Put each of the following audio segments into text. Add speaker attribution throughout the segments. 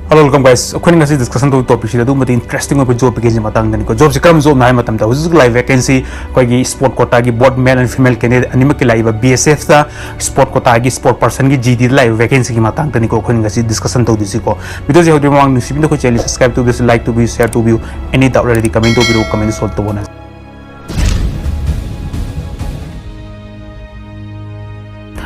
Speaker 1: Hello, welcome guys. According to discussion to topic shida du interesting of job vacancy matang dani ko job se karam job na matam da hujik live vacancy ko gi sport quota gi both male and female candidate anima ki live BSF da sport quota gi sport person gi GD live vacancy ki matang dani ko according to discussion to disi ko video je hodu mang nusi bin ko channel subscribe to this, like to view, share to view, any doubt already comment to video comment solve to bona.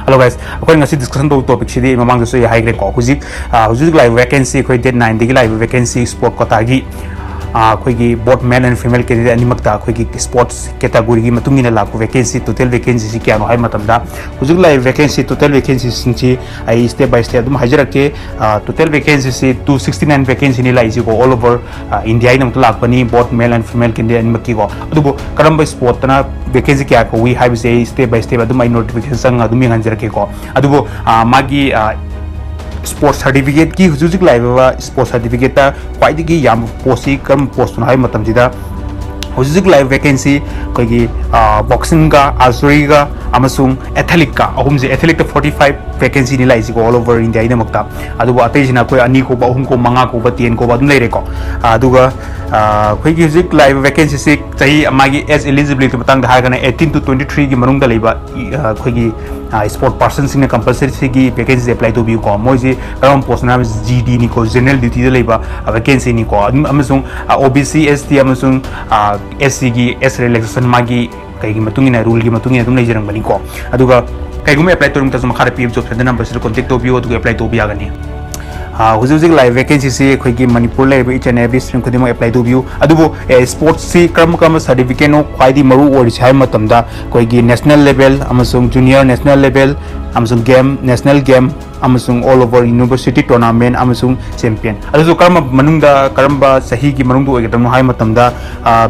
Speaker 1: Hello guys, according to discussion to topic shidi mamang so high grade ko hujik live vacancy ko date 9 digi live vacancy sport quota gi अखोगी both male and female candidate अनिमक्ता अखोगी sports category की मतुंगिना लाको vacancy total vacancy से क्या नो हाई मतमदा हुजुक लाइव वैकेंसी टोटल वैकेंसी सिंची आई स्टेप बाय स्टेप दुम हाजरके टोटल वैकेंसी से 269 वैकेंसी नि लाइसी को ऑल ओवर इंडिया नम लाकपनी both male and female candidate अनिमक्की को अदुबो करम स्पोर्ट तना वैकेंसी क्या को वी हाइब से स्टेप बाय स्टेप अदुम आई नोटिफिकेशन संग अदुम यंगजरके को अदुबो मागी स्पोर्ट्स सर्टिफिकेट की हुजुक लाइव स्पोर्ट्स सर्टिफिकेट क्वाइट की याम पोस्टी कम पोस्ट हाई मतमजिदा हुजुक लाइव वैकेंसी कोई बॉक्सिंग का आर्चरी का अमसुंग एथलेटिक का अहुम से एथलेटिक 45 वैकेंसी नि लाइसी को ऑल ओवर इंडिया इना मक्ता अदुबो अतैसिना कोई अनी को अहुम को मंगा को 10 को अदुम लेरे को अदुगा कोई की हुजुक लाइव वैकेंसी से चाही मागी एज एलिजिबिलिटी मतंग हागना 18 to 23 की मनुंग लेबा कोई की स्पोर्ट पर्सन सिंह कंपलसरी की वैकेंसी अप्लाई तो भी को मोइसे करम पोस्ट ना जीडी नि को जनरल ड्यूटी लेबा वैकेंसी नि को अमसुंग ओबीसी एसटी अमसुंग एससी की एस रिलैक्सेशन मागी कई रूल की लेजरंगनी को कईगुम अप्लाई तौर मखा पी जॉब नंबर से कॉन्टेक्ट तौबियो अप्लाई तौब यागनी हुजुक लाइव वैकेंसी से अखोगी मणिपुर लेब इच एंड एवरी स्ट्रीम खुद अप्लाई तौबियो अदुबो स्पोर्ट्स से करम सर्टिफिकेट नो ख्वाई मरु ओरिसे हाय मतमदा अखोगी नेशनल लेवल अमसुंग जूनियर नेशनल लेवल अमसुंग गेम नेशनल गेम अमसुंग ऑल ओवर यूनिवर्सिटी टूर्नामेंट अमसुंग चैंपियन अदुसु करम मनुंगदा करम सही की मनुंग ओइगदम हाय मतमदा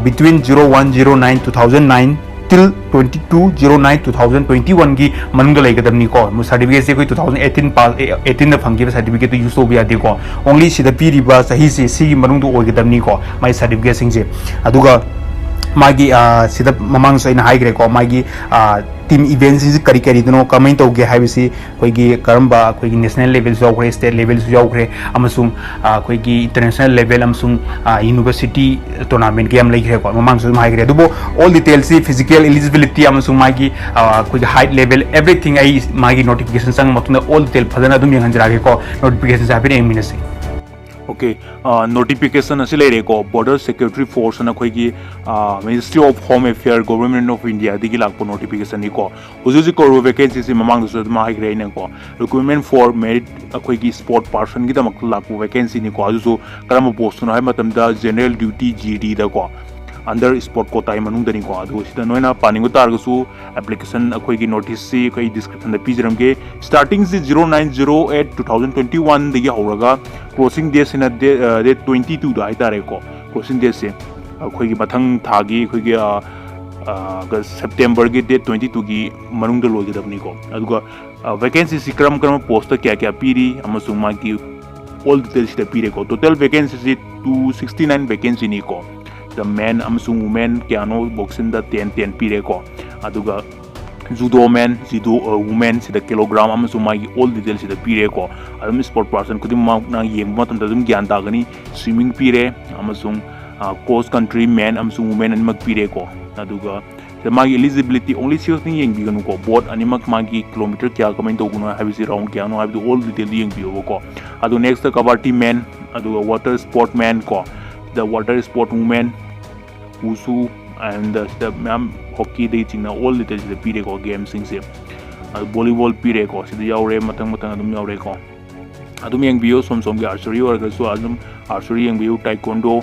Speaker 1: बिटवीन 0109 2009 till 2209 2021 की मनुंग लेगदमनी को सर्टिफिकेट से कोई 2018 पास 18 फंगी सर्टिफिकेट तो यूज होबे यादे को ओनली सिदा पीरिबा सही से सी मनुंग ओइगदमनी को माई सर्टिफिकेट सिंजे अदुगा मागी सिदा ममांग सो इन हाइग्रे को मागी टीम इवेंट्स इज करी करी दोनो कमेंट तौगे हाइबसी कोइगी करंबा कोइगी नेशनल लेवल जाउखरे स्टेट लेवल जाउखरे अमसुंग कोइगी इंटरनेशनल लेवल अमसुंग यूनिवर्सिटी टूर्नामेंट गेम लेखरे को ममांग सो हाइग्रे दुबो ऑल डिटेल्स सी फिजिकल एलिजिबिलिटी अमसुंग मागी कोइगी हाइट लेवल एवरीथिंग आई मागी नोटिफिकेशन संग मतुंदा ऑल डिटेल फजना दुम यंगंजरागे को नोटिफिकेशन जाफिन एमिनसी
Speaker 2: ओके नोटिफिकेशन असी लेरे को बॉर्डर सिक्योरिटी फोर्स ना कोई की ministry of home affair government of India दिगी लाको नोटिफिकेशन नि को हुजुजी को वैकेंसी से ममांग सो मा हाइ ग्रे ने को रिक्रूटमेंट फॉर मेरिट कोई की स्पोर्ट पर्सन की दमक लाको वैकेंसी नि को आजु करम पोस्ट न हाइ मतम दा जनरल ड्यूटी जीडी दा को अंडर स्पोर्ट कोटा मनुंग दनी को आदु सिदा नोइना पानिंगो तारगसु एप्लीकेशन अखोई की नोटिस सी कोई डिस्क्रिप्शन द पिजरम के स्टार्टिंग से 0908 2021 दगी होरगा क्लोजिंग डेट सिना डेट 22 दा आइतारे को क्लोजिंग डेट से अखोई की मथंग थागी अखोई की सितंबर की डेट 22 की मनुंग द लोगदबनी को अदुगा वैकेंसी सी क्रम पोस्ट क्या क्या पीरी अमसुंग मा की ऑल डिटेल्स द पीरे को टोटल वैकेंसी से 269 वैकेंसी नि को द मैन अमसुंग वुमेन क्यानो बॉक्सिंग द 10 पीरे को अदुगा जुडो मैन जुडो वुमेन से द किलोग्राम अमसुंग मागी ऑल डिटेल्स से द पीरे को अदुम स्पोर्ट पर्सन खुदिम ना येंग मतम दम ज्ञान तागनी स्विमिंग पीरे अमसुंग क्रॉस कंट्री मैन अमसुंग वुमेन अनिमक पीरे को अदुगा मागी एलिजिबिलिटी ओनली सिल्स नि येंग बिगनु को बोट अनिमक मागी किलोमीटर क्या कमेंट तोगुनो हाबिसि राउंड क्या नो हाबि ऑल डिटेल येंग बियो को अदु नेक्स्ट कबड्डी मैन अदुगा वाटर स्पोर्ट मैन को the water sport women wushu and the ma'am hockey de chingna all details the pire ko game sing se volleyball pire ko sida yaure matang adum yaure ko adum yang bio som ge archery or ga so adum archery yang bio taekwondo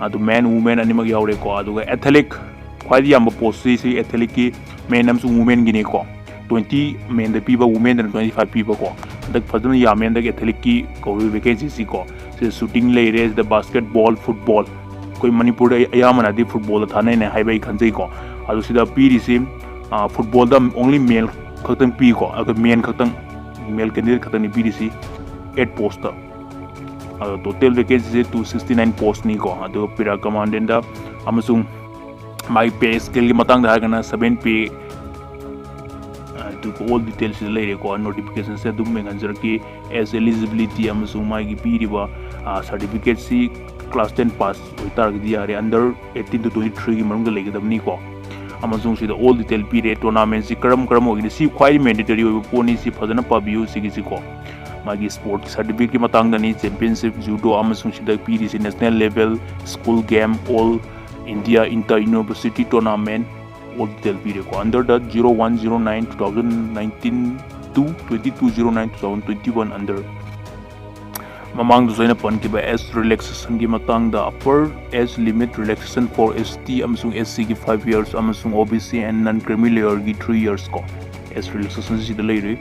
Speaker 2: adu man women animal yaure ko adu athletic khwai yam post si athletic ki men am su women gi ne ko 20 men the people women and 25 people ko dak fadun ya men dak athletic ki ko vacancy si ko से shooting ले race the basketball football कोई मणिपुर अयामना दी football थाने ने हाइबाई खंजई को अदु सिदा पीरी से football द ओनली मेल खतन पी को अगर मेन खतन मेल कैंडिडेट खतन पीरी से 8 पोस्ट टोटल वैकेंसी से 269 पोस्ट नि को अदु पिरा कमांडेंट द अमसुंग माई पे स्केल की मतंग दा गना 7 पे all details later ko notification se dum menganjar ki as eligibility amsung mai gi piriba certificate से क्लास 10 पास होइतारगदी यारे अंडर 18 to 23 की मनुंग लेगदबनी को अमसुंग सिदा ऑल डिटेल पीरे टूर्नामेंट से करम करम होगिनि सी ख्वाइ मैंडेटरी होइबो पोनी सी फजना पाबियु सिगिसि को मागी स्पोर्ट सर्टिफिकेट की मतंगदनी चैंपियनशिप जूडो अमसुंग सिदा पीरी से national level school game all India inter university tournament all detail पीरे को अंडर द 0109 2019 to 2209 2021 अंडर ममांग दुसैना पनकिबा एज रिलैक्सेशन की मतंग द upper age limit relaxation for ST अमसुंग एससी की 5 इयर्स अमसुंग OBC and non creamy layer की 3 इयर्स को एज रिलैक्सेशन से द लेरे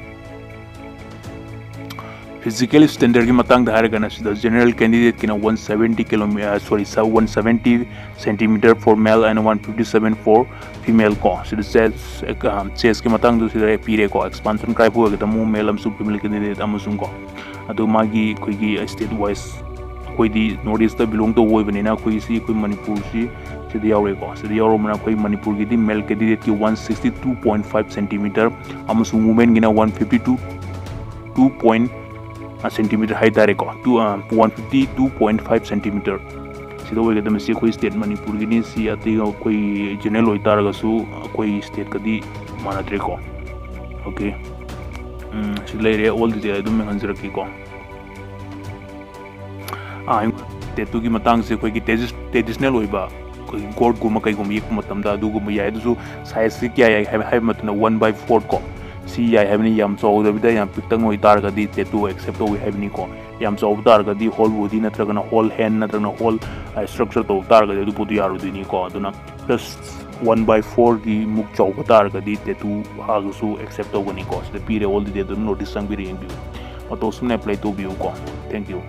Speaker 2: फिजिकल स्टैंडर्ड की मतंग द हारगना सिदा जनरल कैंडिडेट किना 170 kilometre 170 centimetre for male and 157 for female को सिदा चेस की मतंग दु सिदा पीरे को एक्सपांशन क्राइब हो गदा मु मेल अमसुंग फीमेल कैंडिडेट अमसुंग को अदु मागी कोई स्टेट वाइज कोई दी नॉर्थ ईस्ट बिलोंग तो वोई बनेना कोई सी कोई मणिपुर सी सिदा यावरे को सिदा यावरो मना कोई मणिपुर की दी मेल कैंडिडेट की 162.5 सेंटीमीटर अमसुंग वुमेन गिना 152 सेंटीमीटर हाई तारे को 152.5 सेंटीमीटर सिदा होइगदम सी कोई स्टेट मणिपुर की नी सी अति कोई जनरल होई तारगसु कोई स्टेट कदी मानद्रे को ओके सिलेरे ऑल डिटेल अदुम हंजरकी को टेटू की मतंग से कोई की ट्रेडिशनल होइबा कोई गोड गुम कई गुम एक मतम दा दुगुम याय दुसु साइज से क्या याय हाय मतना 1/4 को सी याय हैबनी याम चौदबिदा याम पिक्तंग होई तारगदी टेटू एक्सेप्ट हो हैबनी को याम चौब तारगदी होल बॉडी नत्रगना होल हैंड नत्रगना होल स्ट्रक्चर तो तारगदी दु पुदु यारुदिनी को अदुना प्लस 1/4 की मुक चौब तारगदी टेटू हागसु एक्सेप्ट होगनी को से पीरे ऑल दी दे नोटिस संग बिरे इंबियो और तो उसने अप्लाई तो बियो को थैंक यू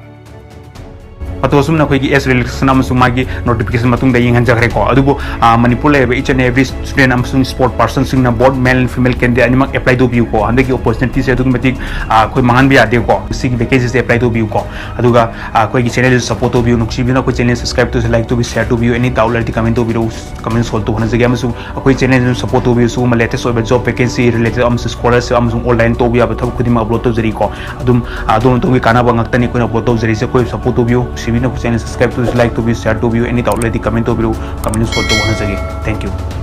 Speaker 1: अतोसुम ना कोई एस रिलैक्सेशन अमसुंग मागी नोटिफिकेशन मतुंग दा यिंग जखरे को अदुबो मणिपुर लेबे इच एंड एवरी स्टूडेंट अमसुंग स्पोर्ट पर्सन सिंग ना board male and female candidate अनिमक अप्लाई तो बिउ को हंदे की अपॉर्चुनिटी से अदुग मतिक कोई मांगन भी आदे को सिग वैकेंसी से अप्लाई तो बिउ को अदुगा कोई चैनल सपोर्ट तो बिउ नुक्सी बिना कोई चैनल सब्सक्राइब तो लाइक तो भी शेयर तो बिउ एनी डाउट लर्टी कमेंट तो बिउ कमेंट सोल्व तो होना जगे अमसुंग कोई चैनल सपोर्ट तो बिउ सु म लेटेस्ट ओबे जॉब वैकेंसी रिलेटेड अमसुंग स्कॉलरशिप अमसुंग ऑनलाइन तो बिया बथब खुदिमा अपलोड तो जरी को अदुम अदुम तो की काना बंगतनी कोई अपलोड तो जरी से कोई सपोर्ट तो बिउ सिबिना को channel subscribe to like to be share to view any doubt let the comment to view communist for the one again thank you